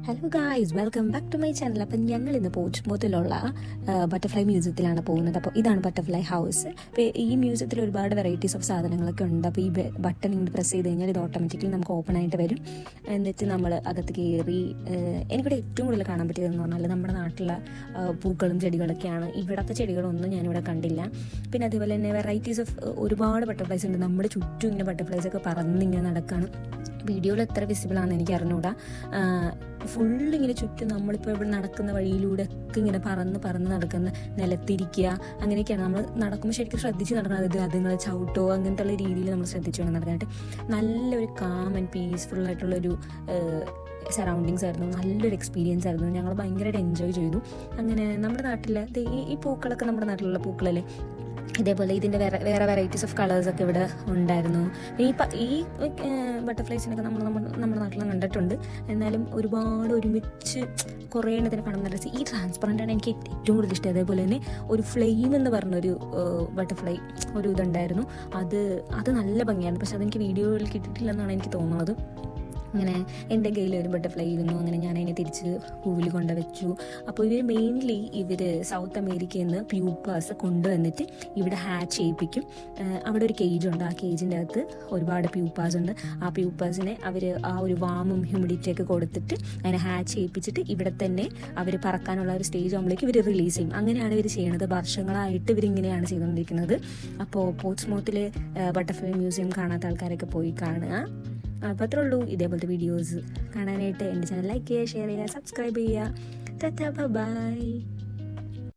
Hello guys, welcome back to my channel. അപ്പം ഞങ്ങൾ ഇന്ന് പോർട്ട്സ്മൗത്തിലുള്ള ബട്ടർഫ്ലൈ മ്യൂസിയത്തിലാണ് പോകുന്നത്. അപ്പോൾ ഇതാണ് ബട്ടർഫ്ലൈ ഹൗസ്. അപ്പോൾ ഈ മ്യൂസിയത്തിൽ ഒരുപാട് വെറൈറ്റീസ് ഓഫ് സാധനങ്ങളൊക്കെ ഉണ്ട്. അപ്പോൾ ഈ ബട്ടൺ ഇങ്ങനെ പ്രസ് ചെയ്ത് കഴിഞ്ഞാൽ ഇത് ഓട്ടോമാറ്റിക്കലി നമുക്ക് ഓപ്പൺ ആയിട്ട് വരും. എന്നിട്ട് നമ്മൾ അകത്ത് കയറി എനിക്കിവിടെ ഏറ്റവും കൂടുതൽ കാണാൻ പറ്റിയതെന്ന് പറഞ്ഞാൽ നമ്മുടെ നാട്ടിലെ പൂക്കളും ചെടികളൊക്കെയാണ്. ഇവിടുത്തെ ചെടികളൊന്നും ഞാനിവിടെ കണ്ടില്ല. പിന്നെ അതേപോലെ തന്നെ വെറൈറ്റീസ് ഓഫ് ഒരുപാട് ബട്ടർഫ്ലൈസ് ഉണ്ട്. നമ്മുടെ ചുറ്റും ഇങ്ങനെ ബട്ടർഫ്ലൈസ് ഒക്കെ പറന്നിങ്ങനെ നടക്കുകയാണ്. വീഡിയോയിൽ എത്ര വിസിബിൾ ആണെന്ന് എനിക്ക് അറിഞ്ഞൂടാ. ഫുള്ളിങ്ങനെ ചുറ്റും നമ്മളിപ്പോൾ ഇവിടെ നടക്കുന്ന വഴിയിലൂടെ ഒക്കെ ഇങ്ങനെ പറന്ന് നടക്കുന്ന, നിലത്തിരിക്കുക, അങ്ങനെയൊക്കെയാണ്. നമ്മൾ നടക്കുമ്പോൾ ശരിക്കും ശ്രദ്ധിച്ച് നടക്കുന്നത്. അതുങ്ങൾ ചവിട്ടോ അങ്ങനത്തെ ഉള്ള രീതിയിൽ നമ്മൾ ശ്രദ്ധിച്ചു വേണം നടക്കാനായിട്ട്. നല്ലൊരു കാം ആൻഡ് പീസ്ഫുൾ ആയിട്ടുള്ളൊരു സറൗണ്ടിങ്സ് ആയിരുന്നു. നല്ലൊരു എക്സ്പീരിയൻസ് ആയിരുന്നു. ഞങ്ങൾ ഭയങ്കരമായിട്ട് എൻജോയ് ചെയ്തു. അങ്ങനെ നമ്മുടെ നാട്ടിലെ ഈ പൂക്കളൊക്കെ നമ്മുടെ നാട്ടിലുള്ള പൂക്കളല്ലേ, ഇതേപോലെ ഇതിൻ്റെ വേറെ വെറൈറ്റീസ് ഓഫ് കളേഴ്സൊക്കെ ഇവിടെ ഉണ്ടായിരുന്നു. ഈ ബട്ടർഫ്ലൈസിനൊക്കെ നമ്മുടെ നാട്ടിലും കണ്ടിട്ടുണ്ട്. എന്നാലും ഒരുപാട് ഒരുമിച്ച് കുറേ എണ്ണത്തിന് കാണാൻ നല്ല രസം. ഈ ട്രാൻസ്പെറൻ്റാണ് എനിക്ക് ഏറ്റവും കൂടുതൽ ഇഷ്ടം. അതേപോലെ തന്നെ ഒരു ഫ്ലെയിം എന്ന് പറഞ്ഞൊരു ബട്ടർഫ്ലൈ ഒരു ഇതുണ്ടായിരുന്നു. അത് നല്ല ഭംഗിയാണ്. പക്ഷെ അതെനിക്ക് വീഡിയോയിൽ കിട്ടിയിട്ടില്ലെന്നാണ് എനിക്ക് തോന്നുന്നത്. അങ്ങനെ എൻ്റെ കയ്യിൽ ഒരു ബട്ടർഫ്ലൈ ഇരുന്നു. അങ്ങനെ ഞാൻ അതിനെ തിരിച്ച് പൂവിൽ കൊണ്ടുവച്ചു. അപ്പോൾ ഇവർ സൗത്ത് അമേരിക്കയിൽ നിന്ന് പ്യൂപ്പാസ് കൊണ്ടുവന്നിട്ട് ഇവിടെ ഹാച്ച് ചെയ്യിപ്പിക്കും. അവിടെ ഒരു കേജുണ്ട്. ആ കേജിൻ്റെ അകത്ത് ഒരുപാട് പ്യൂപ്പാസ് ഉണ്ട്. ആ പ്യൂപ്പാസിനെ അവർ ആ ഒരു വാമും ഹ്യൂമിഡിറ്റിയൊക്കെ കൊടുത്തിട്ട് അതിനെ ഹാച്ച് ചെയ്യിപ്പിച്ചിട്ട് ഇവിടെ തന്നെ അവർ പറക്കാനുള്ള ഒരു സ്റ്റേജ് ആകുമ്പോഴേക്ക് ഇവർ റിലീസ് ചെയ്യും. അങ്ങനെയാണ് ഇവർ ചെയ്യുന്നത്. വർഷങ്ങളായിട്ട് ഇവരിങ്ങനെയാണ് ചെയ്തുകൊണ്ടിരിക്കുന്നത്. അപ്പോൾ പോർട്ട്സ്മൗത്തിൽ ബട്ടർഫ്ലൈ മ്യൂസിയം കാണാത്ത ആൾക്കാരൊക്കെ പോയി കാണുക. അപ്പോൾ അത്രേ ഉള്ളൂ. ഇതേപോലത്തെ വീഡിയോസ് കാണാനായിട്ട് എൻ്റെ ചാനൽ ലൈക്ക് ചെയ്യുക, ഷെയർ ചെയ്യുക, സബ്സ്ക്രൈബ് ചെയ്യുക. ബൈ.